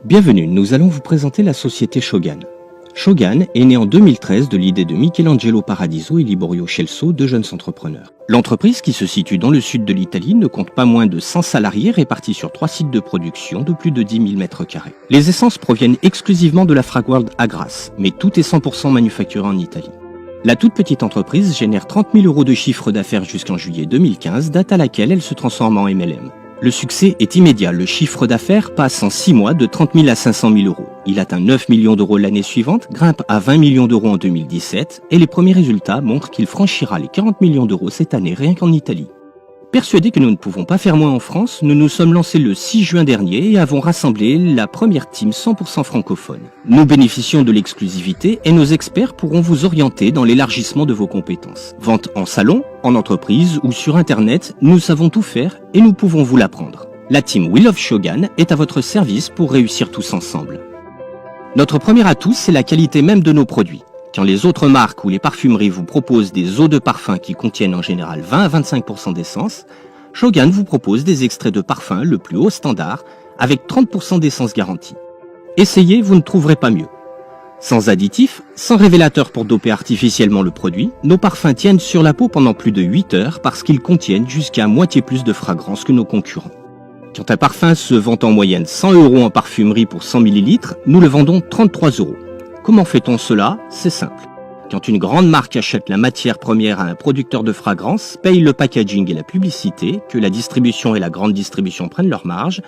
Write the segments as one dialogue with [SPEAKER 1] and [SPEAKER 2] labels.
[SPEAKER 1] Bienvenue, nous allons vous présenter la société Shogan. Shogan est née en 2013 de l'idée de Michelangelo Paradiso et Liborio Celso, deux jeunes entrepreneurs. L'entreprise, qui se situe dans le sud de l'Italie, ne compte pas moins de 100 salariés répartis sur 3 sites de production de plus de 10 000 m². Les essences proviennent exclusivement de la Fragworld à Grasse, mais tout est 100% manufacturé en Italie. La toute petite entreprise génère 30 000 € de chiffre d'affaires jusqu'en juillet 2015, date à laquelle elle se transforme en MLM. Le succès est immédiat, le chiffre d'affaires passe en 6 mois de 30 000 à 500 000 €. Il atteint 9 millions d'euros l'année suivante, grimpe à 20 millions d'euros en 2017 et les premiers résultats montrent qu'il franchira les 40 millions d'euros cette année rien qu'en Italie. Persuadés que nous ne pouvons pas faire moins en France, nous nous sommes lancés le 6 juin dernier et avons rassemblé la première team 100% francophone. Nous bénéficions de l'exclusivité et nos experts pourront vous orienter dans l'élargissement de vos compétences. Vente en salon, en entreprise ou sur internet, nous savons tout faire et nous pouvons vous l'apprendre. La team We Love Shogan est à votre service pour réussir tous ensemble. Notre premier atout, c'est la qualité même de nos produits. Quand les autres marques ou les parfumeries vous proposent des eaux de parfum qui contiennent en général 20 à 25% d'essence, Shogan vous propose des extraits de parfum le plus haut standard avec 30% d'essence garantie. Essayez, vous ne trouverez pas mieux. Sans additifs, sans révélateur pour doper artificiellement le produit, nos parfums tiennent sur la peau pendant plus de 8 heures parce qu'ils contiennent jusqu'à moitié plus de fragrance que nos concurrents. Quand un parfum se vend en moyenne 100 € en parfumerie pour 100 ml, nous le vendons 33 €. Comment fait-on cela? C'est simple. Quand une grande marque achète la matière première à un producteur de fragrance, paye le packaging et la publicité, que la distribution et la grande distribution prennent leur marge,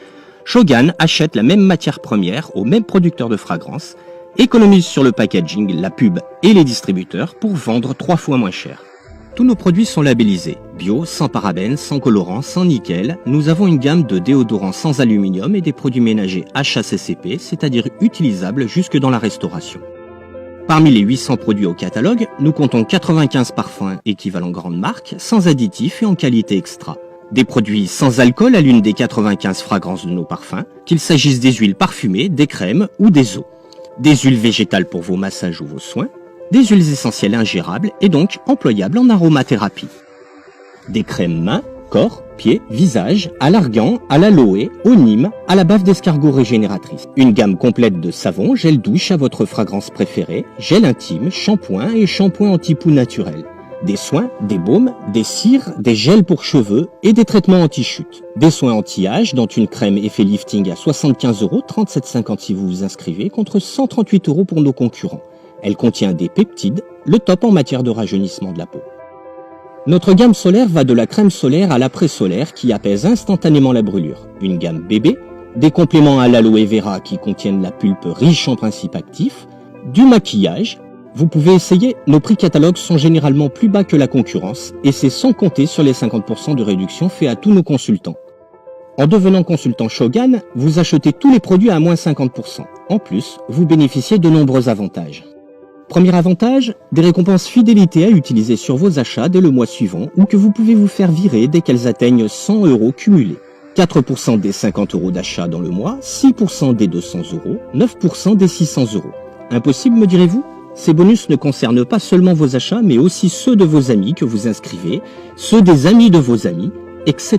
[SPEAKER 1] Shogan achète la même matière première au même producteur de fragrance, économise sur le packaging, la pub et les distributeurs pour vendre 3 fois moins cher. Tous nos produits sont labellisés, bio, sans parabènes, sans colorants, sans nickel. Nous avons une gamme de déodorants sans aluminium et des produits ménagers HACCP, c'est-à-dire utilisables jusque dans la restauration. Parmi les 800 produits au catalogue, nous comptons 95 parfums équivalent grande marque, sans additifs et en qualité extra. Des produits sans alcool à l'une des 95 fragrances de nos parfums, qu'il s'agisse des huiles parfumées, des crèmes ou des eaux. Des huiles végétales pour vos massages ou vos soins, des huiles essentielles ingérables et donc employables en aromathérapie. Des crèmes mains, corps, pieds, visage, à l'argan, à l'aloe, au nîmes, à la bave d'escargot régénératrice. Une gamme complète de savons, gel douche à votre fragrance préférée, gel intime, shampoing et shampoing anti-poux naturel. Des soins, des baumes, des cires, des gels pour cheveux et des traitements anti-chute. Des soins anti-âge, dont une crème effet lifting à 75 €, 37,50 si vous vous inscrivez, contre 138 € pour nos concurrents. Elle contient des peptides, le top en matière de rajeunissement de la peau. Notre gamme solaire va de la crème solaire à l'après-solaire qui apaise instantanément la brûlure. Une gamme bébé, des compléments à l'aloe vera qui contiennent la pulpe riche en principes actifs, du maquillage. Vous pouvez essayer, nos prix catalogues sont généralement plus bas que la concurrence et c'est sans compter sur les 50% de réduction fait à tous nos consultants. En devenant consultant Shogan, vous achetez tous les produits à moins 50%. En plus, vous bénéficiez de nombreux avantages. Premier avantage, des récompenses fidélité à utiliser sur vos achats dès le mois suivant ou que vous pouvez vous faire virer dès qu'elles atteignent 100 € cumulés. 4% des 50 € d'achat dans le mois, 6% des 200 €, 9% des 600 €. Impossible, me direz-vous? Ces bonus ne concernent pas seulement vos achats, mais aussi ceux de vos amis que vous inscrivez, ceux des amis de vos amis, etc.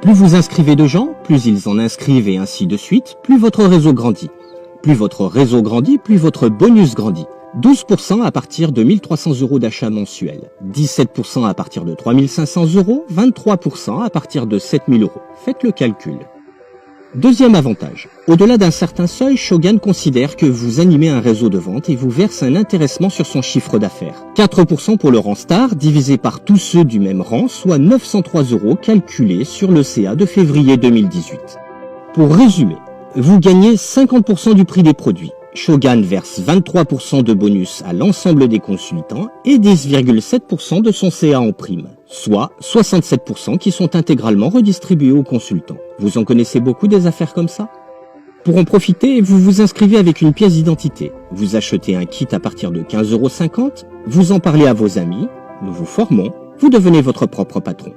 [SPEAKER 1] Plus vous inscrivez de gens, plus ils en inscrivent et ainsi de suite, plus votre réseau grandit. Plus votre réseau grandit, plus votre bonus grandit. 12% à partir de 1 300 € d'achat mensuel, 17% à partir de 3 500 €, 23% à partir de 7 000 €. Faites le calcul. Deuxième avantage, au-delà d'un certain seuil, Shogan considère que vous animez un réseau de vente et vous verse un intéressement sur son chiffre d'affaires. 4% pour le rang star, divisé par tous ceux du même rang, soit 903 € calculés sur le CA de février 2018. Pour résumer, vous gagnez 50% du prix des produits. Shogan verse 23% de bonus à l'ensemble des consultants et 10,7% de son CA en prime, soit 67% qui sont intégralement redistribués aux consultants. Vous en connaissez beaucoup des affaires comme ça? Pour en profiter, vous vous inscrivez avec une pièce d'identité. Vous achetez un kit à partir de 15,50 €, vous en parlez à vos amis, nous vous formons, vous devenez votre propre patron.